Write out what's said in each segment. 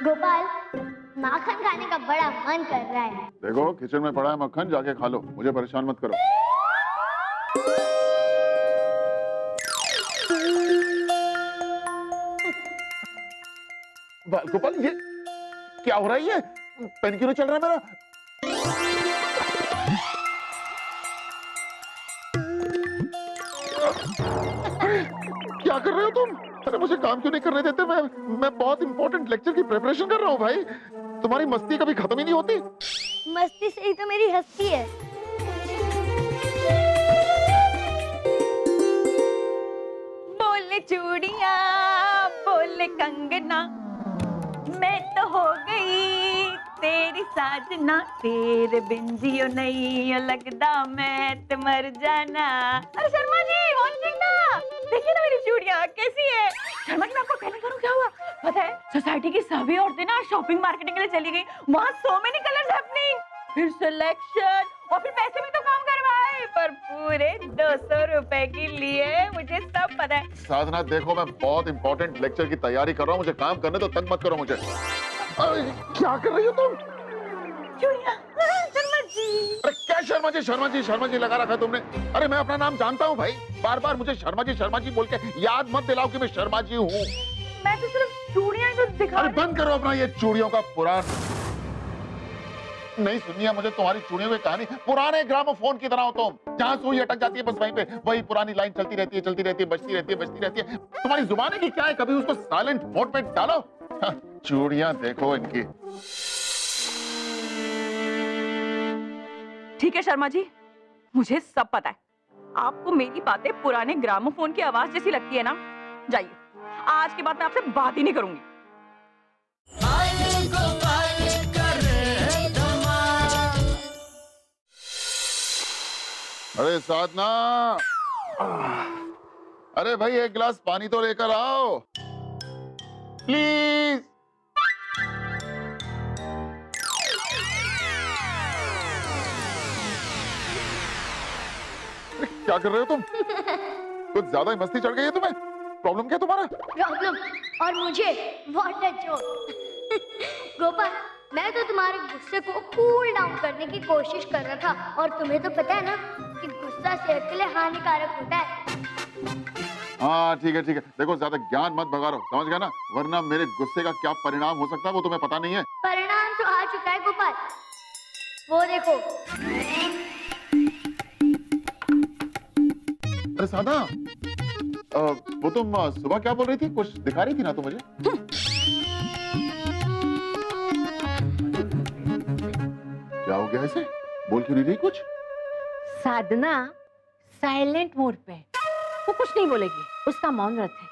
गोपाल, माखन खाने का बड़ा मन कर रहा है। देखो किचन में पड़ा है मक्खन, जाके खा लो, मुझे परेशान मत करो। गोपाल ये क्या हो रहा है? ये पेन क्यों नहीं चल रहा है मेरा? क्या कर रहे हो तुम? अरे मुझे काम क्यों नहीं करने देते? मैं बहुत इंपॉर्टेंट लेक्चर की प्रिपरेशन कर रहा हूँ भाई। तुम्हारी मस्ती कभी खत्म ही नहीं होती। मस्ती से ही तो मेरी हस्ती है। बोले चूड़ियां, बोले कंगना, मैं तो हो गई तेरी साजना, तेरे बिन जियो नहीं लगता मैं तो मर जाना। अरे शर्मा जी, देखिए ना मेरी चूड़ियां कैसी है। शर्मा जी, मैं आपको कहना करूं क्या हुआ पता है? सोसाइटी की सभी औरतें ना शॉपिंग मार्केटिंग के लिए चली गई। वहाँ so many colors happening, फिर सिलेक्शन और फिर पैसे भी तो कम करवाए, पर पूरे 200 रुपए के लिए। मुझे सब पता है। साधना देखो, मैं बहुत इंपॉर्टेंट लेक्चर की तैयारी कर रहा हूँ, मुझे काम करने तो तंग मत करो मुझे। क्या कर रही हो तुम? चूड़ियां। शर्मा जी। अरे क्या शर्मा जी शर्मा जी शर्मा जी लगा रखा तुमने? अरे मैं अपना नाम जानता हूँ भाई, बार बार मुझे शर्मा जी बोल के याद मत दिलाओ कि मैं शर्मा जी हूँ। मैं तो सिर्फ चूड़ियां ही तो दिखा। अरे बंद करो अपना ये चूड़ियों का पुराण। नहीं सुनिए है मुझे तुम्हारी चूड़ियों की कहानी। पुराने ग्रामोफोन की तरह हो तुम, जहाँ सुई अटक जाती है बस वहीं पे वही पुरानी लाइन चलती रहती है, बजती रहती है। तुम्हारी जुबान की क्या है? कभी उसको साइलेंट मोड पे डालो। हाँ, चूड़ियां देखो इनकी। ठीक है शर्मा जी, मुझे सब पता है। आपको मेरी बातें पुराने ग्रामोफोन की आवाज जैसी लगती है ना? जाइए, आज के बाद मैं आपसे बात ही नहीं करूंगी। अरे साधना, अरे भाई एक गिलास पानी तो लेकर आओ प्लीज। क्या कर रहे हो तुम? कुछ ज्यादा ही मस्ती चढ़ गई है तुम्हें? प्रॉब्लम क्या तुम्हारा? प्रॉब्लम और मुझे व्हाट अ जोक। गोपाल, मैं तो तुम्हारे गुस्से को कूल डाउन करने की कोशिश कर रहा था, और तुम्हें तो पता है ना कि गुस्सा सेहत के लिए हानिकारक होता है। हाँ ठीक है देखो ज्यादा ज्ञान मत भगा रहो, समझ गया ना? वरना मेरे गुस्से का क्या परिणाम हो सकता है वो तुम्हें पता नहीं है। परिणाम तो आ चुका है गोपाल, वो देखो। अरे साधना, वो तुम सुबह क्या बोल रही थी? कुछ दिखा रही थी ना तुम मुझे? क्या हो गया इसे? बोल क्यों नहीं रही कुछ? साधना साइलेंट मोड पे, वो कुछ नहीं बोलेगी, उसका मौन व्रत है।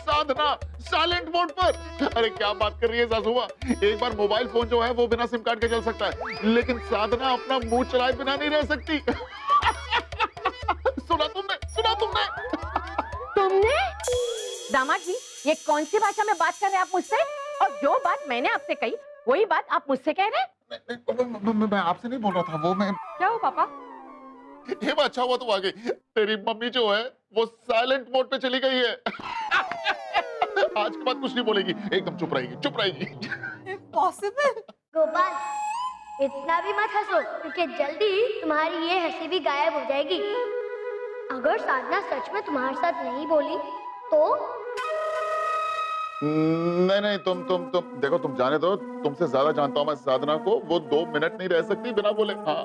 साधना साइलेंट मोड पर? अरे क्या बात कर रही है सासुआ? एक बार मोबाइल फोन जो है वो बिना सिम कार्ड के चल सकता है, लेकिन साधना अपना मुंह चलाए बिना नहीं रह सकती। सुना तुमने? दामाद जी, ये कौन सी भाषा में बात कर रहे हैं आप मुझसे? और जो बात मैंने आपसे कही वही बात आप मुझसे कह रहे हैं? मैं आपसे नहीं बोल रहा था, वो मैं। क्या हो पापा? ये अच्छा हुआ तुम आ गई। तेरी मम्मी जो है वो साइलेंट मोड पे चली गई है। आज के बाद कुछ नहीं बोलेगी, एकदम चुप रहेगी। Impossible। गोपाल, इतना भी मत हंसो, क्योंकि जल्दी ही तुम्हारी ये हंसी भी गायब हो जाएगी। अगर साधना सच में तुम्हारे साथ नहीं बोली तो? नहीं, तुम देखो, तुम जाने दो, तुमसे ज्यादा जानता हूं मैं साधना को, वो 2 मिनट नहीं रह सकती बिना बोले। हाँ,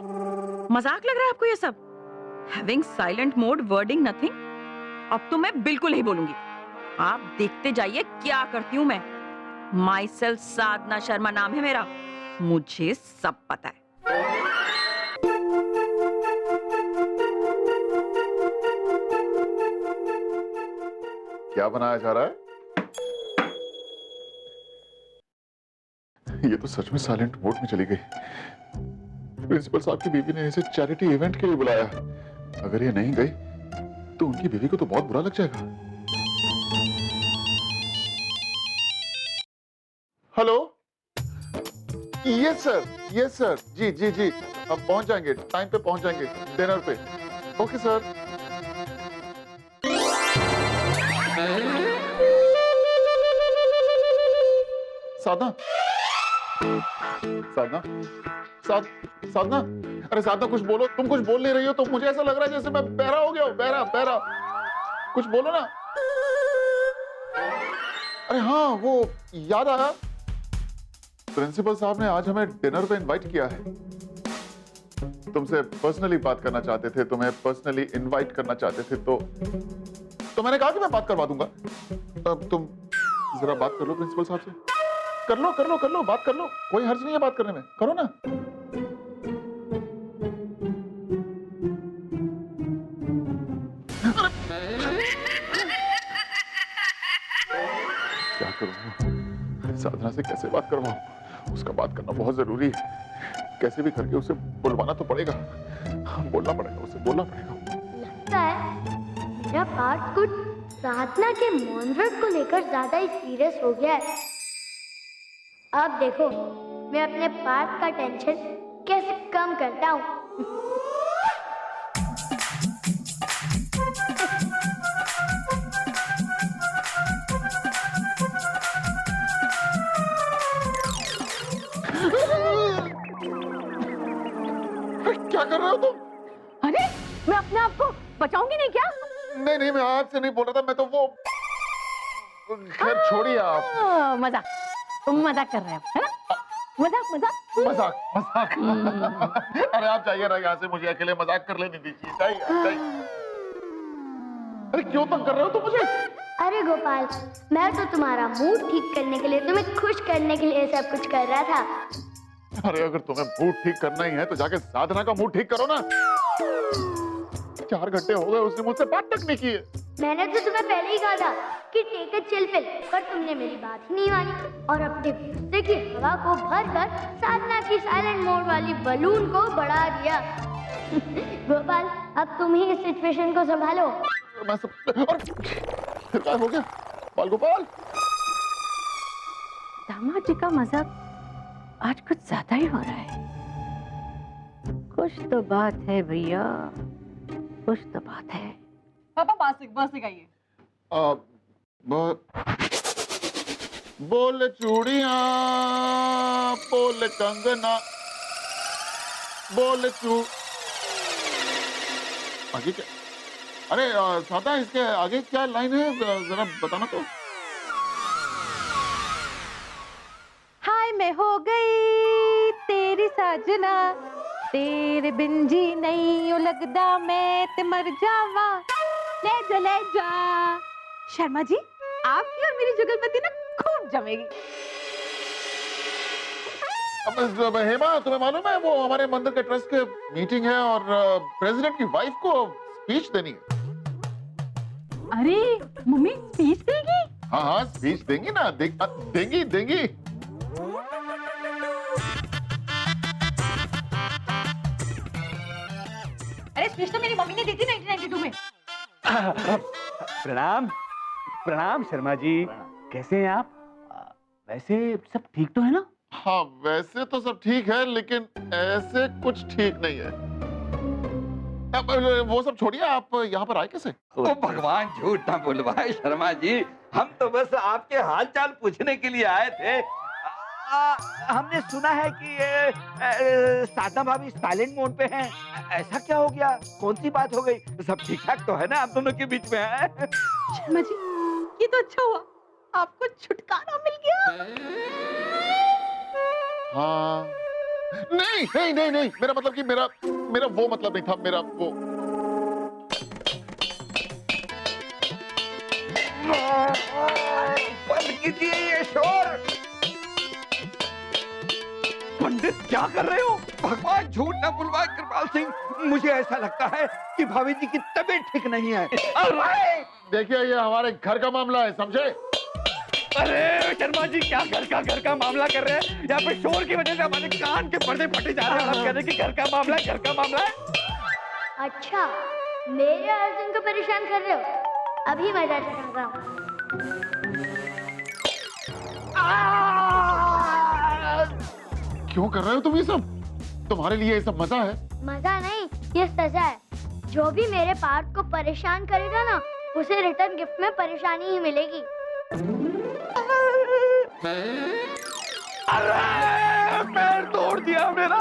मजाक लग रहा है आपको ये सब? Having silent mode, wording nothing। अब तो मैं बिल्कुल नहीं बोलूंगी। आप देखते जाइए क्या करती हूँ मैं। माइसेल्फ साधना शर्मा नाम है मेरा, मुझे सब पता है। क्या बनाया जा रहा है? ये तो सच में साइलेंट मोड में चली गई। प्रिंसिपल साहब की बीवी ने इसे चैरिटी इवेंट के लिए बुलाया। अगर ये नहीं गई तो उनकी बीवी को तो बहुत बुरा लग जाएगा। हेलो, यस सर, जी। अब पहुंच जाएंगे, टाइम पे पहुंच जाएंगे डिनर पे। Okay sir. साधना, साधना, साधना, अरे साधना कुछ बोलो, तुम कुछ बोल नहीं रही हो तो मुझे ऐसा लग रहा है जैसे मैं बहरा हो गया हूँ, बहरा बहरा। कुछ बोलो ना। अरे हाँ, वो याद आया, प्रिंसिपल साहब ने आज हमें डिनर पे इनवाइट किया है। तुमसे पर्सनली बात करना चाहते थे, तुम्हें पर्सनली इनवाइट करना चाहते थे, तो मैंने कहा कि मैं बात करवा दूंगा। अब तुम जरा बात कर लो प्रिंसिपल साहब से। कर लो कर लो कर लो, बात कर लो, कोई हर्ज नहीं है बात करने में, करो ना। क्या करूं, साधना से कैसे बात करवाऊं? उसका बात करना बहुत जरूरी है। कैसे भी करके उसे बुलवाना तो पड़ेगा, बोलना पड़ेगा, उसे बोलना पड़ेगा। लगता है मेरा पार्ट कुछ साधना के मॉन्वर्क को लेकर ज्यादा ही सीरियस हो गया है। अब देखो मैं अपने पार्ट का टेंशन कैसे कम करता हूँ। क्या कर रहे हो तुम? अरे मैं अपने आप को बचाऊंगी नहीं क्या? नहीं नहीं, मैं आपसे नहीं बोल रहा था, मैं तो वो, खैर छोड़िए आप। मजाक, तुम मजाक कर रहे हो है ना? मजाक मजाक मजाक मजाक। अरे आप जाइए ना यहाँ से, मुझे अकेले मजाक कर लेने दीजिए, जाइए जाइए। अरे क्यों तंग कर रहे हो तुम मुझे? अरे गोपाल, मैं तो तुम्हारा मूड ठीक करने के लिए, तुम्हें खुश करने के लिए सब कुछ कर रहा था। अरे अगर तुम्हें मूड ठीक करना ही है तो जाके साधना का मूड ठीक करो ना। 4 घंटे हो गए उसने मुझसे बात तक नहीं की है। मैंने तो तुम्हें पहले ही कहा था कि टेक इट चिल पिल, पर तुमने मेरी बात ही नहीं मानी और अपने गुस्से की हवा को भरकर साधना की साइलेंट मोड वाली बलून को बढ़ा दिया। गोपाल, अब तुम ही इस सिचुएशन को संभालो। मैं सब और फिर क्या हो गया? बाल गोपाल, दामाद जी का मजाक आज कुछ ज्यादा ही हो रहा है। कुछ तो बात है भैया, कुछ तो बात है। पापा बस सिखाइए। बोल चूड़ियां, बोल कंगना, बोल चू आगे क्या? अरे साधा, इसके आगे क्या लाइन है, जरा बताना तो। हाय मैं हो गई तेरी साजना, तेरे बिन जी नहीं लगदा मैं ते मर जावा, ले जा। शर्मा जी, आपकी और मेरी जुगलबंदी ना खूब जमेगी। अब हेमा, तुम्हें मालूम है वो हमारे मंदिर के ट्रस्ट के मीटिंग है और प्रेसिडेंट की वाइफ को स्पीच देनी है। अरे मम्मी स्पीच देगी? हाँ हाँ, स्पीच देंगी ना, देंगी देंगी। अरे स्पीच तो मेरी मम्मी ने दी थी 1992 में। प्रणाम प्रणाम शर्मा जी, कैसे हैं आप? वैसे सब ठीक तो है ना? हाँ वैसे तो सब ठीक है, लेकिन ऐसे कुछ ठीक नहीं है। अब वो सब छोड़िए, आप यहाँ पर आए कैसे? ओ भगवान, झूठ ना बुलवाए शर्मा जी, हम तो बस आपके हाल चाल पूछने के लिए आए थे। हमने सुना है कि साधना भाभी साइलेंट मोड पे हैं। ऐसा क्या हो गया? कौन सी बात हो गई? सब ठीक ठाक तो है ना आप दोनों के बीच में? है शर्मा जी, ये तो अच्छा हुआ, आपको छुटकारा मिल गया। हाँ नहीं नहीं नहीं नहीं, मेरा मतलब कि मेरा वो मतलब नहीं था, मेरा वो बंद कीजिए ये शोर। पंडित क्या कर रहे हो? भगवान, झूठ ना बुलवाए कृपाल सिंह, मुझे ऐसा लगता है कि भाभी जी की तबीयत ठीक नहीं है। देखिए ये हमारे घर का मामला है, समझे? अरे शर्मा जी, क्या घर का मामला कर रहे हैं? यहाँ पे शोर की वजह से हमारे कान के पर्दे फटे जा रहे हैं और आप कह रहे हैं कि घर का मामला है। अच्छा, मेरे अर्जुन को परेशान कर रहे हो? अभी मजा चखा रहा हूँ। क्यों कर रहे हो तुम ये सब? तुम्हारे लिए ये सब मजा है? मजा नहीं, ये सजा है। जो भी मेरे पार्थ को परेशान करेगा ना, उसे रिटर्न गिफ्ट में परेशानी ही मिलेगी। अरे पैर तोड़ दिया मेरा।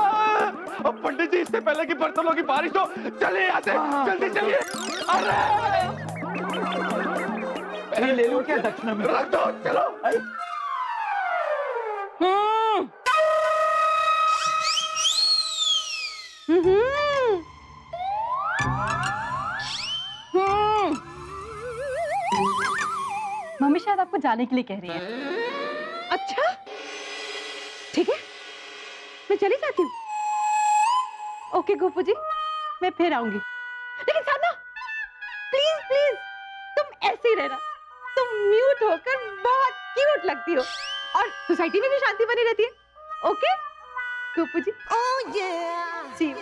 अब पंडित जी, इससे पहले कि बर्तनों की बारिश हो, चले यहाँ से, जल्दी चलिए। अरे ले लूं क्या दक्षिणा में? रख दो, चलो। मम्मी शायद आपको जाने के लिए कह रही है। अच्छा ठीक है, मैं चली जाती हूँ। ओके गोपू जी, मैं फिर आऊंगी। लेकिन साधना, प्लीज प्लीज तुम ऐसे ही रहना। तुम म्यूट होकर बहुत क्यूट लगती हो और सोसाइटी में भी शांति बनी रहती है। ओके गोपू जी। ओह ये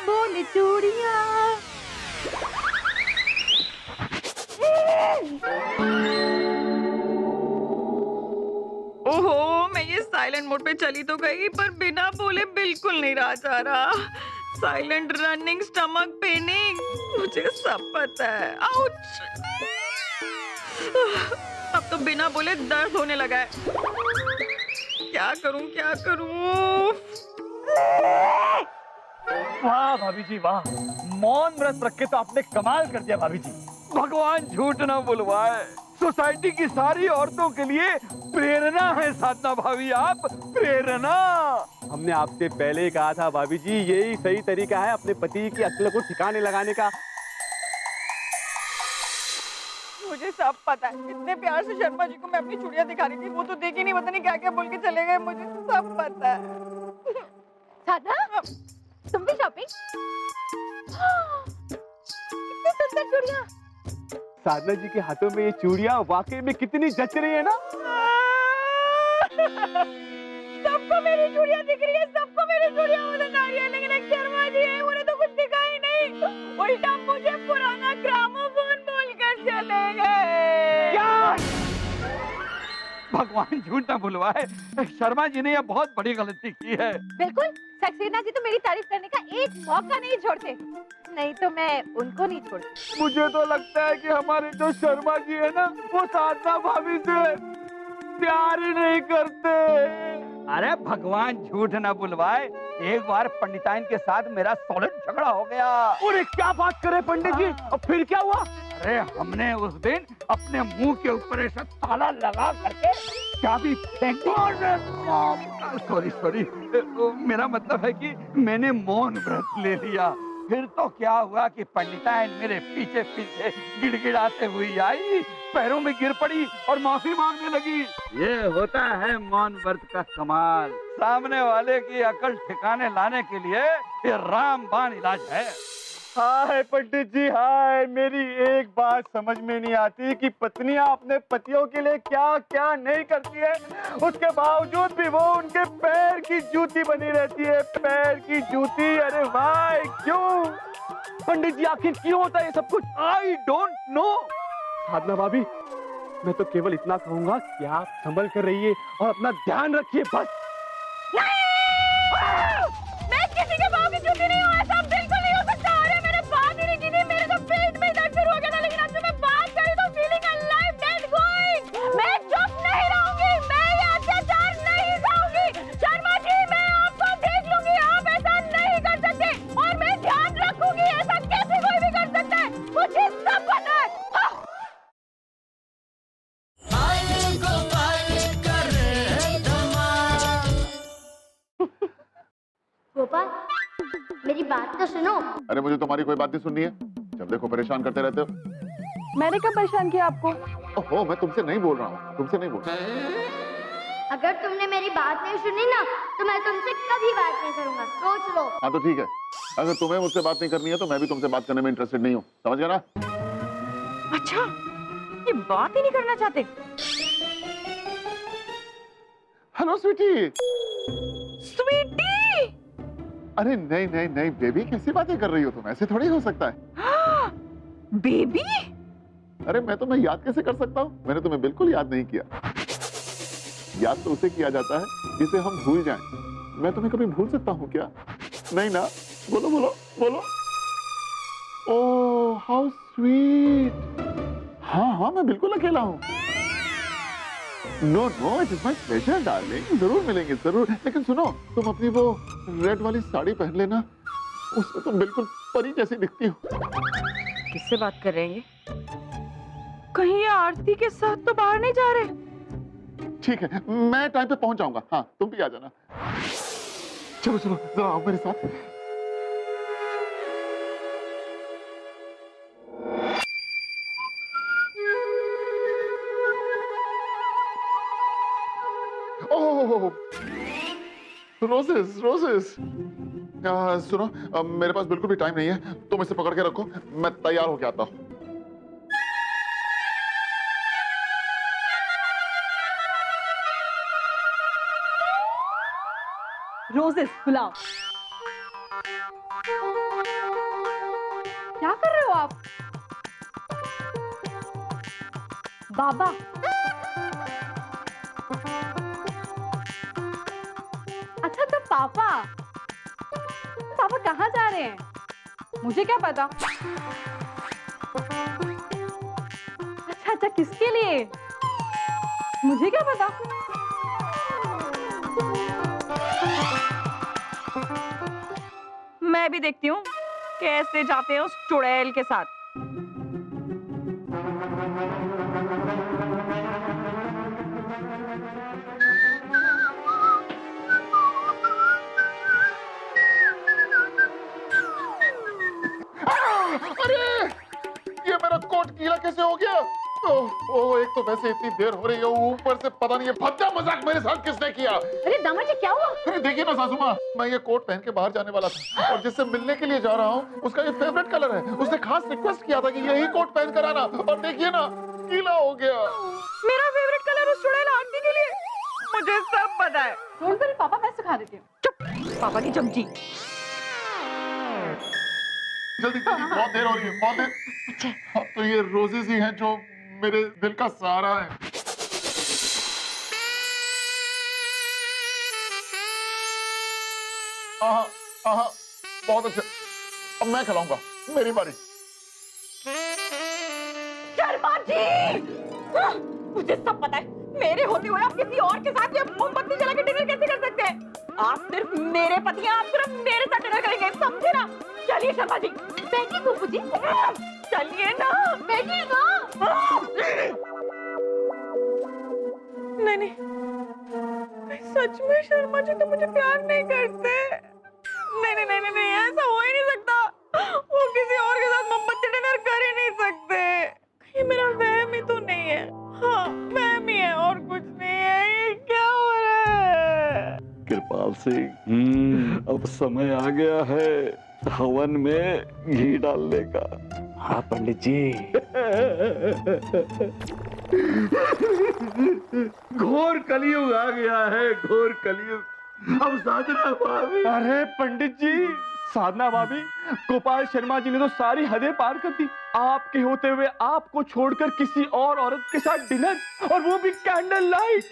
बोले चूड़ियां। ओहो, मैं ये साइलेंट मोड पे चली तो गई, पर बिना बोले बिल्कुल नहीं रहा जा रहा। साइलेंट रनिंग, स्टमक पेनिंग, मुझे सब पता है। आउच! अब तो बिना बोले दर्द होने लगा है। क्या करूं क्या करूं? वाह भाभी जी वाह, मौन व्रत रख के तो आपने कमाल कर दिया भाभी जी। भगवान झूठ ना बुलवाए, सोसाइटी की सारी औरतों के लिए प्रेरणा है साधना भाभी, आप प्रेरणा। हमने आपसे पहले ही कहा था भाभी जी, यही सही तरीका है अपने पति की अक्ल को ठिकाने लगाने का। मुझे सब पता है। इतने प्यार से शर्मा जी को मैं अपनी चूड़ियां दिखा रही थी, वो तो देखी नहीं, पता नहीं क्या क्या बोल के चले गए। मुझे सब पता है। साधना, तुम भी शॉपिंग? कितनी सुंदर चूड़ियां। साधना जी के हाथों में ये चूड़ियां वाकई में कितनी जच रही है ना। सबको मेरी चूड़ियां दिख रही है, सबको मेरी चूड़ियां पसंद आ रही है, लेकिन एक शर्मा जी है, उन्हें तो कुछ दिखा ही नहीं। उल्टा मुझे पुराना ग्रामोफोन बोलकर चले गए। भगवान झूठ ना बुलवाए, शर्मा जी ने यह बहुत बड़ी गलती की है। बिल्कुल, सक्सेना जी तो मेरी तारीफ करने का एक मौका नहीं छोड़ते, नहीं तो मैं उनको नहीं छोड़ती। मुझे तो लगता है कि हमारे जो शर्मा जी है ना, वो साधना भाभी से प्यार ही नहीं करते। अरे भगवान झूठ ना बुलवाए, एक बार पंडिताइन के साथ मेरा सॉलिड झगड़ा हो गया। अरे क्या बात करे पंडित जी, अब फिर क्या हुआ? अरे हमने उस दिन अपने मुंह के ऊपर ऐसा ताला लगा करके चाबी फेंक दी। सॉरी, मेरा मतलब है कि मैंने मौन व्रत ले लिया। फिर तो क्या हुआ कि पंडिताइन मेरे पीछे पीछे गिड़गिड़ाते हुई आई, पैरों में गिर पड़ी और माफी मांगने लगी। ये होता है मौन व्रत का कमाल। सामने वाले की अकल ठिकाने लाने के लिए ये रामबाण इलाज है। हाय पंडित जी हाय, मेरी एक बात समझ में नहीं आती कि पत्नियां अपने पतियों के लिए क्या क्या नहीं करती है, उसके बावजूद भी वो उनके पैर की जूती बनी रहती है। पैर की जूती, अरे भाई क्यों पंडित जी, आखिर क्यों होता है ये सब कुछ? I don't know. साधना भाभी, मैं तो केवल इतना कहूंगा कि आप संभल कर रहिए और अपना ध्यान रखिए बस। मैं किसी के पाँव की जूती नहीं हूँ, ऐसा बिल्कुल नहीं हो सकता। अरे मैंने बात ही नहीं की थी, मेरे तो पेट में दर्द शुरू हो गया था, लेकिन अब से मैं बात करी तो फीलिंग अलाइव डेड गोइंग। मैं चुप नहीं रहूंगी, मैं ये अत्याचार नहीं सहूंगी। शर्मा जी, मैं आपको देख लूंगी, आप ऐसा नहीं कर सकते और मैं ध्यान रखूंगी। ऐसा कैसे कोई भी कर सकता है, मुझे सब पता है। गोपाल, मेरी बात तो सुनो। अरे मुझे तुम्हारी कोई बात नहीं सुननी है, जब देखो परेशान करते रहते हो। मैंने कब परेशान किया आपको? ओहो, मैं तुमसे नहीं बोल रहा हूँ, तुमसे नहीं बोल रहा हूँ। अगर तुमने मेरी बात नहीं सुनी ना, तो मैं तुमसे कभी बात नहीं करूंगा, सोच लो। हाँ तो ठीक है, अगर तुम्हें मुझसे बात नहीं करनी है तो मैं भी तुमसे बात करने में इंटरेस्टेड नहीं हूँ, समझ गया ना? अच्छा, ये बात ही नहीं करना चाहते? हेलो स्वीटी। स्वीटी! अरे नहीं नहीं नहीं बेबी, कैसी बातें कर रही हो तुम, ऐसे थोड़ी हो सकता है। बेबी? अरे मैं तुम्हें याद कैसे कर सकता हूँ, मैंने तुम्हें बिल्कुल याद नहीं किया। याद तो उसे किया जाता है जिसे हम भूल जाएं, मैं तुम्हें कभी भूल सकता हूँ क्या? नहीं ना? बोलो बोलो बोलो। Oh how sweet. हाँ हाँ मैं बिल्कुल अकेला हूँ। No no it is my pleasure darling, जरूर मिलेंगे जरूर। लेकिन सुनो, तुम अपनी वो रेड वाली साड़ी पहन लेना, उसमें तुम बिल्कुल परी जैसी दिखती हो। किससे बात कर रहे हैं ये? कहीं ये आरती के साथ तो बाहर नहीं जा रहे? ठीक है, मैं टाइम पे पहुंच जाऊंगा। हाँ तुम भी आ जाना। चलो चलो जरा आओ मेरे साथ। ओह रोजेस रोजेस। सुनो, मेरे पास बिल्कुल भी टाइम नहीं है, तुम इसे पकड़ के रखो, मैं तैयार होके आता हूँ। रोजेस बुलाओ। क्या कर रहे हो आप? बाबा अच्छा तो पापा पापा कहाँ जा रहे हैं? मुझे क्या पता। अच्छा अच्छा किसके लिए? मुझे क्या पता। मैं भी देखती हूँ कैसे जाते हैं उस चुड़ैल के साथ। अरे ये मेरा कोट गीला कैसे हो गया? ओह एक तो वैसे इतनी देर हो रही है, ऊपर से पता नहीं है भद्दा मजाक मेरे साथ किसने किया। अरे दामाद जी क्या हुआ? अरे देखिए ना सासू माँ, मैं ये कोट पहन के बाहर जाने वाला था और जिससे मिलने के लिए जा रहा हूँ उसका ये फेवरेट कलर है। उसने खास रिक्वेस्ट किया था कि यही कोट पहन कर आना, और देखिए ना गीला हो गया। मेरा फेवरेट कलर उस चुड़ैल आरती के लिए? मुझे सब पता है। डोंट वरी पापा, मैं सिखा देती हूँ। चुप पापा की चमची। जल्दी जल्दी, बहुत देर हो रही है, बहुत देर। हाँ, तो ये रोजेस ही हैं जो मेरे दिल का सहारा है। हाँ बहुत अच्छा, अब मैं खिलाऊंगा, मेरी बारी। शर्मा जी, मुझे सब पता है। मेरे होते हुए आप किसी और के साथ ये मोमबत्ती जला के डिनर कैसे कर सकते हैं? आप सिर्फ मेरे पति हैं, आप सिर्फ मेरे साथ डिनर करेंगे, समझे ना? चलिए शर्मा जी। बैठिए कुकू जी, चलिए ना, बैठिए ना। नहीं नहीं, सच में शर्मा जी तो मुझे प्यार नहीं करते। नहीं नहीं नहीं नहीं, ऐसा हो ही नहीं सकता। वो किसी और के साथ मोमबत्ती डिनर कर ही नहीं सकते। ये मेरा वहम ही तो नहीं है। हाँ वहम ही है और कुछ नहीं है। ये क्या हो रहा है? कृपाल सिंह, अब समय आ गया है हवन में घी डालने का। हाँ पंडित जी। घोर कलयुग आ गया है, घोर कलयुग। अब साधना भाभी। अरे पंडित जी, साधना भाभी, गोपाल शर्मा जी ने तो सारी हदें पार कर दी। आपके होते हुए आपको छोड़कर किसी और औरत के साथ डिनर, और वो भी कैंडल लाइट।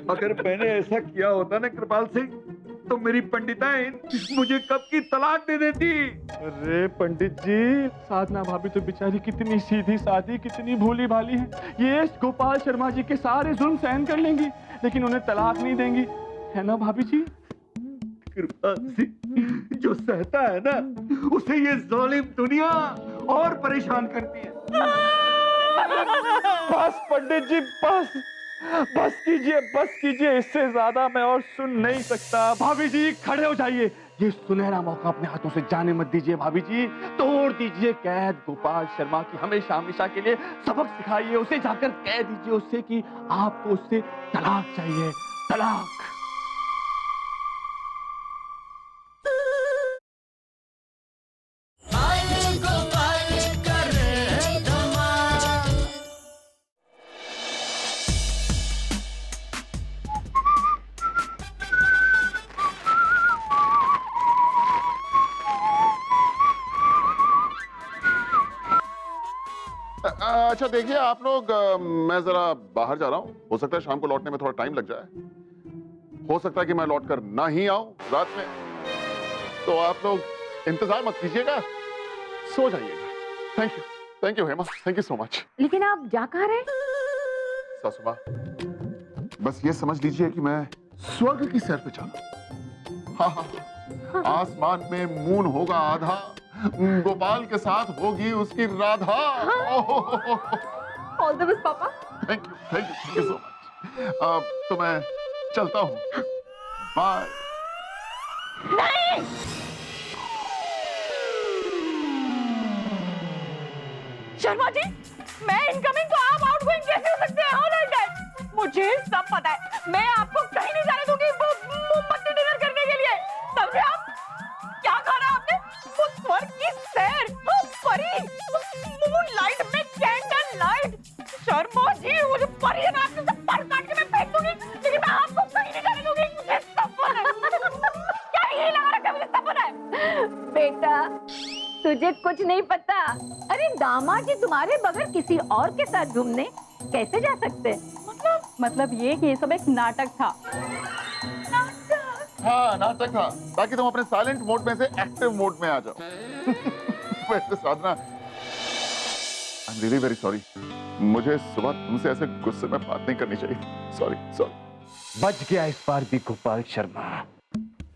अगर मैंने ऐसा किया होता ना कृपाल सिंह, तो मेरी पंडिताइन मुझे कब की तलाक दे देती। अरे पंडित जी, साधना भाभी तो बेचारी कितनी सीधी साधी, कितनी भोली भाली है। ये गोपाल शर्मा जी के सारे जुल्म सहन कर लेंगी, लेकिन उन्हें तलाक नहीं देंगी, है ना भाभी जी? कृपाल सिंह, जो सहता है ना, उसे ये जालिम दुनिया और परेशान करती है। बस पंडित जी, बस कीजिए, इससे ज्यादा मैं और सुन नहीं सकता। भाभी जी खड़े हो जाइए, ये सुनहरा मौका अपने हाथों से जाने मत दीजिए। भाभी जी तोड़ दीजिए कैद गोपाल शर्मा की, हमेशा हमेशा के लिए सबक सिखाइए उसे, जाकर कह दीजिए उससे कि आपको उससे तलाक चाहिए, तलाक। अच्छा देखिए आप लोग, मैं जरा बाहर जा रहा हूँ, हो सकता है शाम को लौटने में थोड़ा टाइम लग जाए। हो सकता है कि मैं लौटकर ना ही आऊं रात में, तो आप लोग इंतजार मत कीजिएगा, सो जाइएगा। Thank you Hema, thank you so much. लेकिन आप जा कहाँ रहे? सासू माँ, बस ये समझ लीजिए कि मैं स्वर्ग की सैर पे चला। हाँ हाँ, आसमान में मून होगा आधा, गोपाल के साथ होगी उसकी राधा। ऑल द बेस्ट पापा। Thank you so much. अब तो मैं चलता हूँ, बाय। शर्मा जी, मैं इनकमिंग तो आप आउटगोइंग कैसे हो सकते हैं? How like that? मुझे सब पता है, मैं आपको कहीं नहीं जाने दूंगी वो मोमबत्ती डिनर करने के लिए। समझे आप? क्या खा रहा आपने? वो स्वर्ग की सैर, वो परी, मून लाइट में कैंडल लाइट। शर्मा जी, वो जो परी है ना, आपसे सब पर काट के मैं फेंक दूंगी, लेकिन मैं आपको कहीं नहीं जाने दूंगी। मुझे सब पता है। क्या ये लगा रखा है? मुझे सब पता है। बेटा, तुझे कुछ नहीं पता। अरे दामाद जी तुम्हारे बगैर किसी और के साथ घूमने कैसे जा सकते? मतलब ये कि ये सब एक नाटक था। हाँ, नाटक था, ताकि तुम अपने साइलेंट मोड में से एक्टिव मोड में आ जाओ। वैसे Sadhana, I am really very sorry, मुझे सुबह तुमसे ऐसे गुस्से में बात नहीं करनी चाहिए। सॉरी। बच गया इस बार भी गोपाल शर्मा।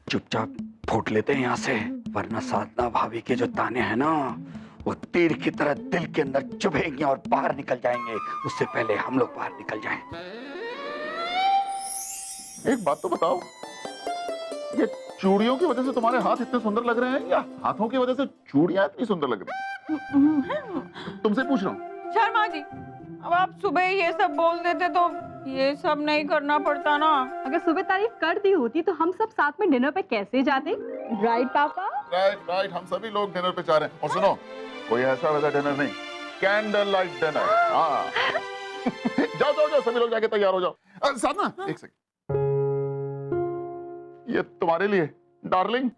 चुपचाप फूट लेते हैं यहाँ से, वरना साधना भाभी के जो ताने हैं ना, वो तीर की तरह दिल के अंदर चुभेंगे और बाहर निकल जाएंगे। उससे पहले हम लोग बाहर निकल जाएं। एक बात तो बताओ, ये चूड़ियों की वजह से तुम्हारे हाथ इतने सुंदर लग रहे हैं, या हाथों की वजह से चूड़ियां इतनी सुंदर लग रही हैं? तुमसे पूछ रहा हूँ। शर्मा जी, अब आप सुबह ये सब बोल देते तो ये सब नहीं करना पड़ता ना। अगर सुबह तारीफ कर दी होती तो हम सब साथ में डिनर पे कैसे जाते? राइट पापा? राइट, हम सभी लोग डिनर पे जा रहे हैं। और सुनो, कोई ऐसा वैसा डिनर नहीं, कैंडल लाइट डिनर। हाँ। जाओ, सभी लोग जाके तैयार हो जाओ। साधना, एक सेकंड, ये तुम्हारे लिए darling.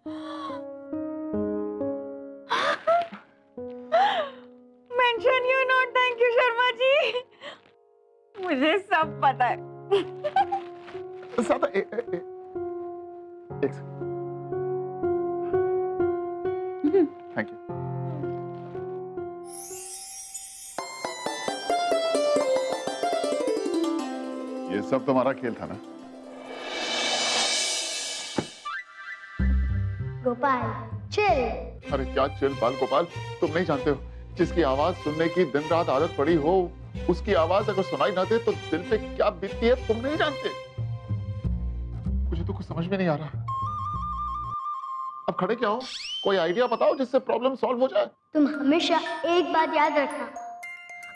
Mention you not. Thank you Sharma ji, मुझे सब पता है। साधना, एक सेकंड, थैंक यू। ये सब तुम्हारा खेल था ना? गोपाल चिल। अरे क्या चिल बाल गोपाल, तुम नहीं जानते हो, जिसकी आवाज सुनने की दिन रात आदत पड़ी हो, उसकी आवाज अगर सुनाई ना दे तो दिल पे क्या बीतती है तुम नहीं जानते। मुझे तो कुछ समझ में नहीं आ रहा। अब खड़े क्या हो, कोई आइडिया बताओ जिससे प्रॉब्लम सॉल्व हो जाए। तुम हमेशा एक बात याद रखना,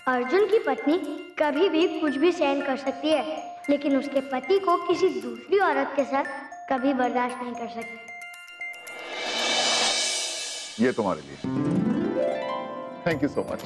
अर्जुन की पत्नी कभी भी कुछ भी सहन कर सकती है, लेकिन उसके पति को किसी दूसरी औरत के साथ कभी बर्दाश्त नहीं कर सकती। ये तुम्हारे लिए। Thank you so much.